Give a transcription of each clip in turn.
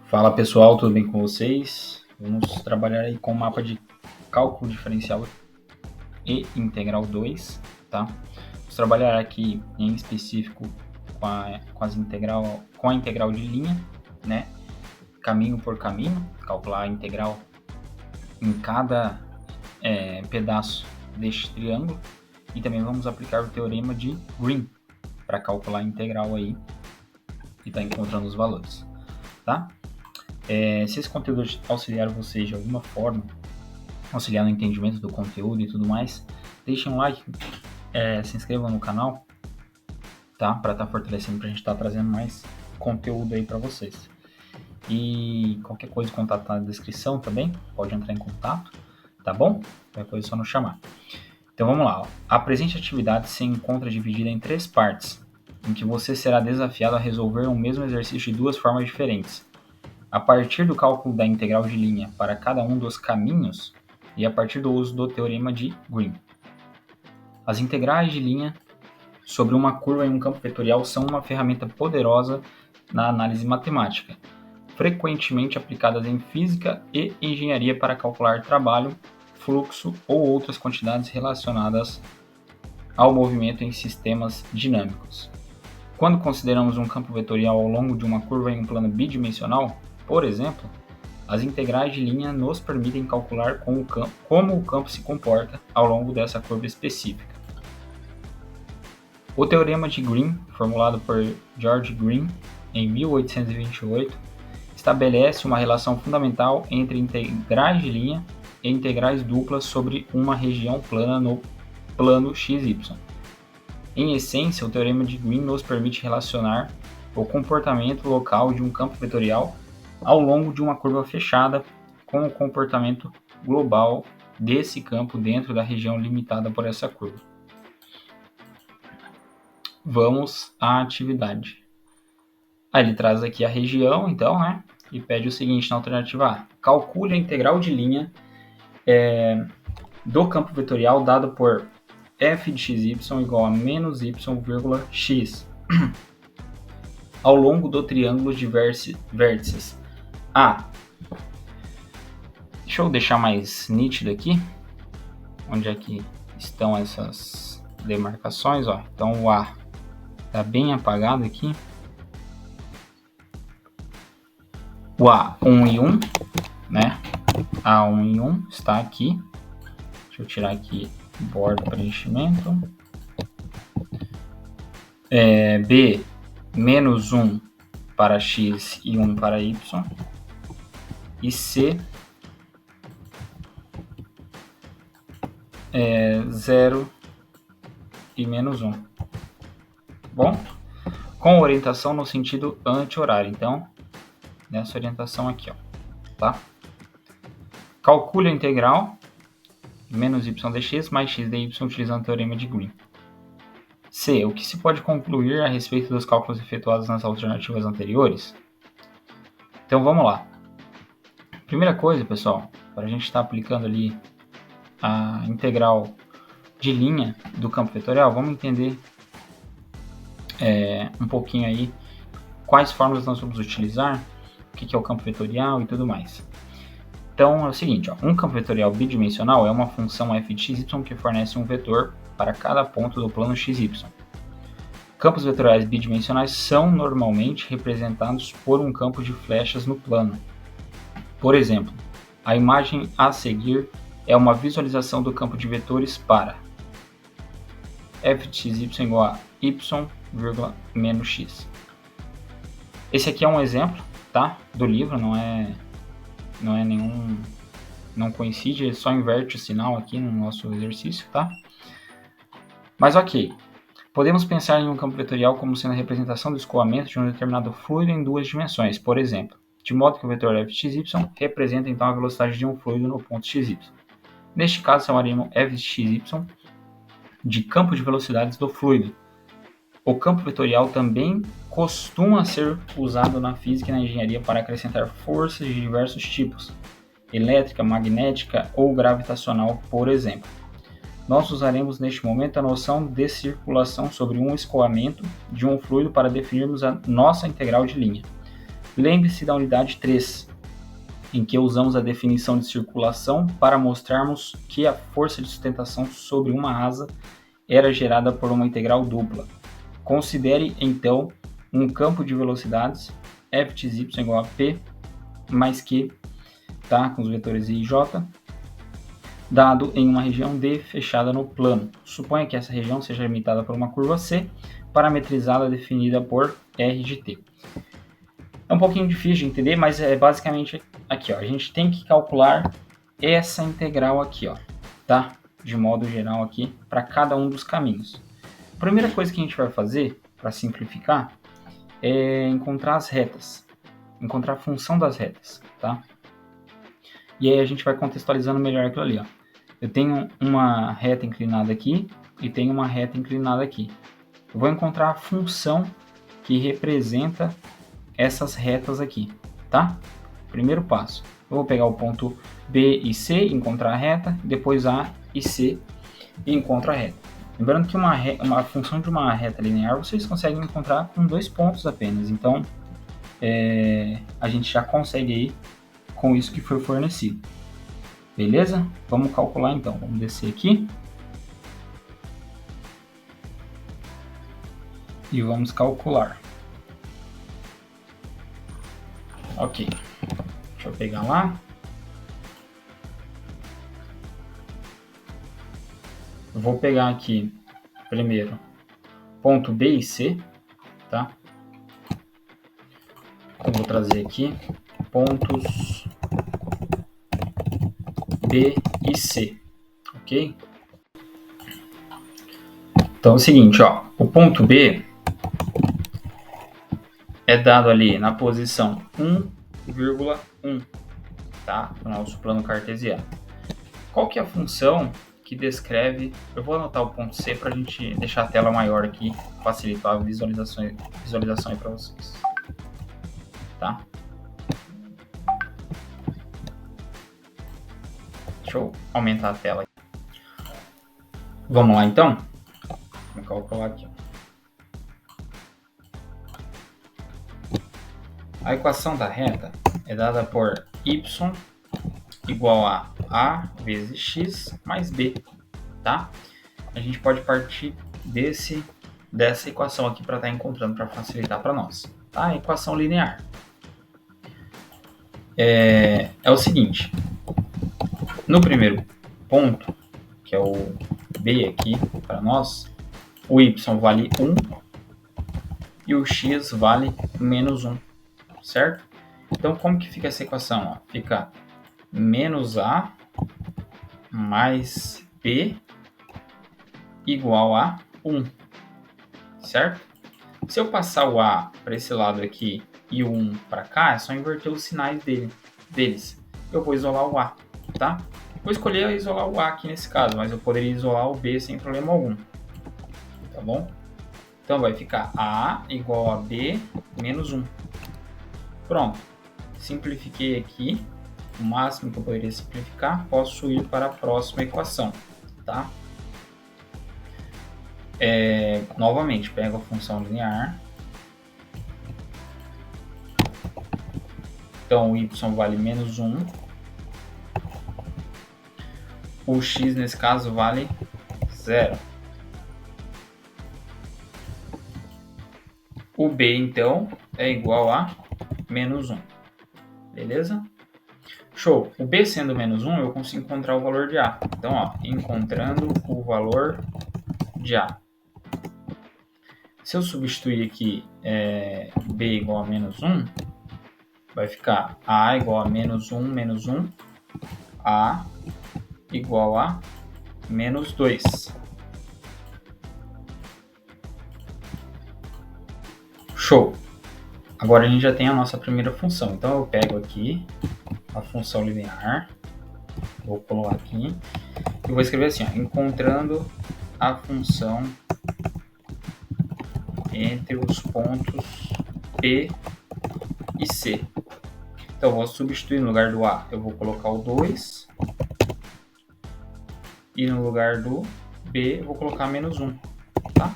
Fala pessoal, tudo bem com vocês? Vamos trabalhar aí com o mapa de cálculo diferencial e integral 2, tá? Vamos trabalhar aqui em específico com a integral de linha, né? Caminho por caminho, calcular a integral em cada pedaço deste triângulo, e também vamos aplicar o teorema de Green para calcular a integral aí e tá encontrando os valores, tá? Se esse conteúdo auxiliar vocês de alguma forma, auxiliar no entendimento do conteúdo e tudo mais, deixem um like, se inscrevam no canal, tá? Para estar fortalecendo, para a gente estar trazendo mais conteúdo aí para vocês. E qualquer coisa, contato tá na descrição também, pode entrar em contato, tá bom? Qualquer coisa é só nos chamar. Então vamos lá, ó. A presente atividade se encontra dividida em 3 partes, em que você será desafiado a resolver o mesmo exercício de 2 formas diferentes. A partir do cálculo da integral de linha para cada um dos caminhos e a partir do uso do teorema de Green. As integrais de linha sobre uma curva em um campo vetorial são uma ferramenta poderosa na análise matemática, frequentemente aplicadas em física e engenharia para calcular trabalho, fluxo ou outras quantidades relacionadas ao movimento em sistemas dinâmicos. Quando consideramos um campo vetorial ao longo de uma curva em um plano bidimensional, por exemplo, as integrais de linha nos permitem calcular como o campo se comporta ao longo dessa curva específica. O teorema de Green, formulado por George Green em 1828, estabelece uma relação fundamental entre integrais de linha e integrais duplas sobre uma região plana no plano XY. Em essência, o teorema de Green nos permite relacionar o comportamento local de um campo vetorial ao longo de uma curva fechada com o comportamento global desse campo dentro da região limitada por essa curva. Vamos à atividade. Ele traz aqui a região, então, né? E pede o seguinte na alternativa A. Calcule a integral de linha do campo vetorial dado por f de xy igual a menos y, x ao longo do triângulo de vértices A. Deixa eu deixar mais nítido aqui, onde é que estão essas demarcações, ó. Então o A está bem apagado aqui. O A1 e 1, né? A1 e 1 está aqui. Deixa eu tirar aqui borda preenchimento. B, menos 1 para x e 1 para y. E C, 0 e menos 1. Bom? Com orientação no sentido anti-horário. Então, nessa orientação aqui, ó, tá? Calcule a integral menos y dx mais x dy utilizando o teorema de Green. C. O que se pode concluir a respeito dos cálculos efetuados nas alternativas anteriores? Então vamos lá. Primeira coisa, pessoal, para a gente estar aplicando ali a integral de linha do campo vetorial, vamos entender um pouquinho aí quais fórmulas nós vamos utilizar, o que é o campo vetorial e tudo mais. Então é o seguinte, ó, um campo vetorial bidimensional é uma função f de xy que fornece um vetor para cada ponto do plano xy. Campos vetoriais bidimensionais são normalmente representados por um campo de flechas no plano. Por exemplo, a imagem a seguir é uma visualização do campo de vetores para f de xy igual a y, menos x. Esse aqui é um exemplo, tá, do livro, não é nenhum, não coincide, só inverte o sinal aqui no nosso exercício, tá? Mas ok, podemos pensar em um campo vetorial como sendo a representação do escoamento de um determinado fluido em 2 dimensões, por exemplo, de modo que o vetor f de xy representa então a velocidade de um fluido no ponto xy. Neste caso, chamaremos f de xy de campo de velocidades do fluido. O campo vetorial também costuma ser usado na física e na engenharia para acrescentar forças de diversos tipos, elétrica, magnética ou gravitacional, por exemplo. Nós usaremos neste momento a noção de circulação sobre um escoamento de um fluido para definirmos a nossa integral de linha. Lembre-se da unidade 3, em que usamos a definição de circulação para mostrarmos que a força de sustentação sobre uma asa era gerada por uma integral dupla. Considere, então, um campo de velocidades f de y igual a p mais q, tá? Com os vetores i e j, dado em uma região D fechada no plano. Suponha que essa região seja limitada por uma curva C, parametrizada definida por R de t. É um pouquinho difícil de entender, mas é basicamente aqui, ó. A gente tem que calcular essa integral aqui, ó, tá? De modo geral aqui, para cada um dos caminhos. A primeira coisa que a gente vai fazer, para simplificar, é encontrar as retas, encontrar a função das retas, tá? E aí a gente vai contextualizando melhor aquilo ali, ó. Eu tenho uma reta inclinada aqui e tenho uma reta inclinada aqui. Eu vou encontrar a função que representa essas retas aqui, tá? Primeiro passo. Eu vou pegar o ponto B e C, encontrar a reta, depois A e C e encontro a reta. Lembrando que uma função de uma reta linear vocês conseguem encontrar com 2 pontos apenas. Então, a gente já consegue ir com isso que foi fornecido. Beleza? Vamos calcular então. Vamos descer aqui. E vamos calcular. Ok. Deixa eu pegar lá. Eu vou pegar aqui, primeiro, ponto B e C, tá? Eu vou trazer aqui pontos B e C, ok? Então é o seguinte, ó, o ponto B é dado ali na posição 1,1, tá? No nosso plano cartesiano. Qual que é a função que descreve... Eu vou anotar o ponto C para a gente deixar a tela maior aqui, facilitar a visualização aí para vocês, tá? Deixa eu aumentar a tela aqui. Vamos lá então? Vamos calcular aqui. A equação da reta é dada por y igual a A vezes x mais b, tá? A gente pode partir dessa equação aqui para estar encontrando, para facilitar para nós, tá? A equação linear. É o seguinte, no primeiro ponto, que é o B aqui para nós, o y vale 1 e o x vale menos 1, certo? Então, como que fica essa equação? Ó? Fica menos A mais B igual a 1, certo? Se eu passar o A para esse lado aqui e o 1 para cá, é só inverter os sinais deles. Eu vou isolar o A, tá? Vou escolher isolar o A aqui nesse caso, mas eu poderia isolar o B sem problema algum, tá bom? Então vai ficar A igual a B menos 1. Pronto, simplifiquei aqui. O máximo que eu poderia simplificar, posso ir para a próxima equação, tá? Novamente, pego a função linear. Então, o y vale menos 1. O x, nesse caso, vale 0. O b, então, é igual a menos 1. Beleza? Show! O b sendo menos 1, eu consigo encontrar o valor de a. Então, ó, encontrando o valor de a. Se eu substituir aqui b igual a menos 1, vai ficar a igual a menos 1, menos 1, a igual a menos 2. Show! Agora a gente já tem a nossa primeira função. Então eu pego aqui a função linear, vou colocar aqui, e vou escrever assim, ó, encontrando a função entre os pontos P e C. Então eu vou substituir no lugar do A, eu vou colocar o 2, e no lugar do B eu vou colocar menos 1, tá?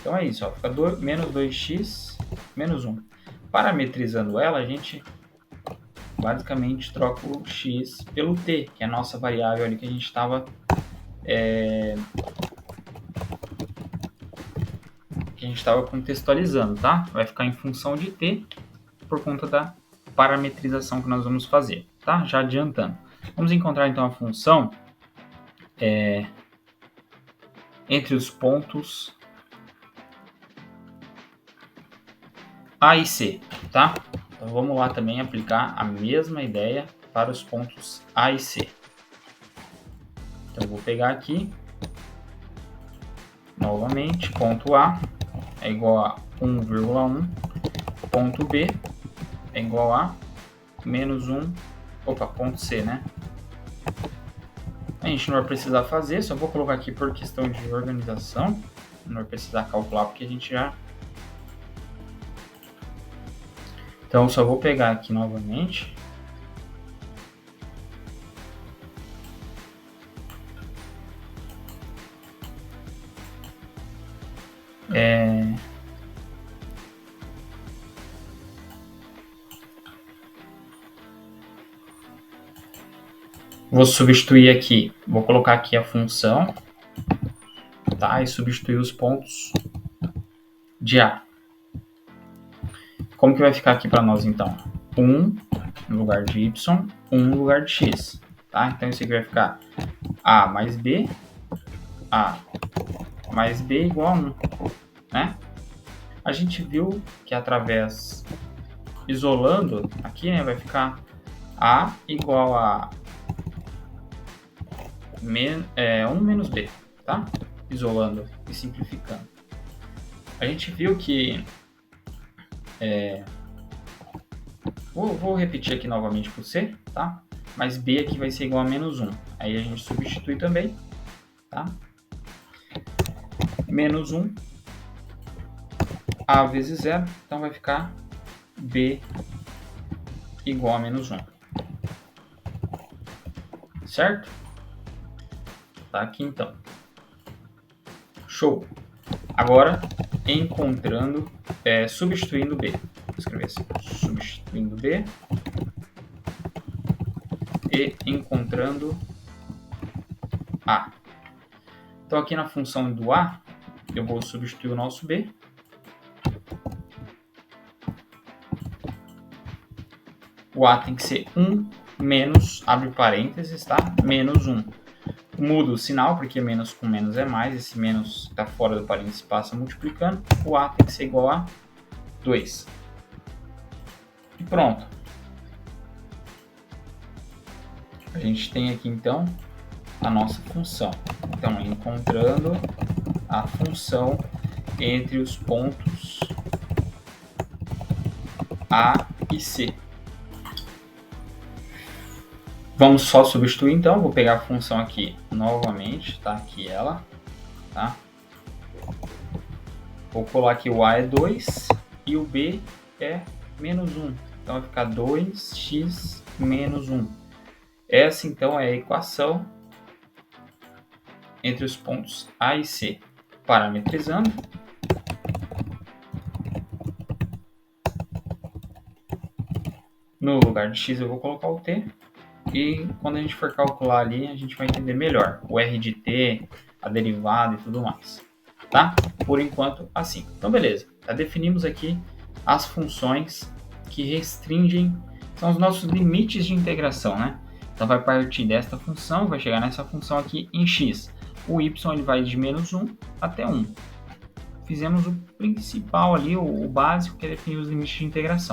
Então é isso, ó, fica menos 2x menos 1. Parametrizando ela, a gente basicamente troca o x pelo t, que é a nossa variável ali que a gente estava contextualizando, tá? Vai ficar em função de t por conta da parametrização que nós vamos fazer, tá? Já adiantando. Vamos encontrar então a função entre os pontos A e C, tá? Então vamos lá também aplicar a mesma ideia para os pontos A e C. Então eu vou pegar aqui, novamente, ponto A é igual a 1,1, ponto B é igual a menos 1, ponto C, né? A gente não vai precisar fazer, só vou colocar aqui por questão de organização, não vai precisar calcular porque a gente já... Então só vou pegar aqui novamente. Vou substituir aqui, vou colocar aqui a função, tá? E substituir os pontos de A. Como que vai ficar aqui para nós, então? 1 no lugar de Y, 1 no lugar de X, tá? Então isso aqui vai ficar A mais B igual a 1, né? A gente viu que através, isolando aqui, né, vai ficar A igual a 1 menos B, tá? Isolando e simplificando. A gente viu que... Vou repetir aqui novamente para o C, tá? Mas B aqui vai ser igual a menos 1. Aí a gente substitui também, tá? Menos 1, A vezes 0, então vai ficar B igual a menos 1. Certo? Tá aqui então. Show! Agora, substituindo B. Vou escrever assim, substituindo B e encontrando A. Então aqui na função do A, eu vou substituir o nosso B. O A tem que ser 1 menos, abre parênteses, tá? Menos 1. Muda o sinal, porque menos com menos é mais. Esse menos que está fora do parênteses passa multiplicando. O A tem que ser igual a 2. E pronto. A gente tem aqui, então, a nossa função. Então, encontrando a função entre os pontos A e C. Vamos só substituir, então. Vou pegar a função aqui novamente, tá? Aqui ela, tá? Vou colar aqui o A é 2 e o B é menos 1. Então, vai ficar 2x menos 1. Essa, então, é a equação entre os pontos A e C. Parametrizando. No lugar de x, eu vou colocar o t. E quando a gente for calcular ali, a gente vai entender melhor o R de t, a derivada e tudo mais. Tá? Por enquanto, assim. Então, beleza. Já definimos aqui as funções que restringem, são os nossos limites de integração, né? Então, vai partir desta função, vai chegar nessa função aqui em x. O y ele vai de menos 1 até 1. Fizemos o principal ali, o básico, que é definir os limites de integração.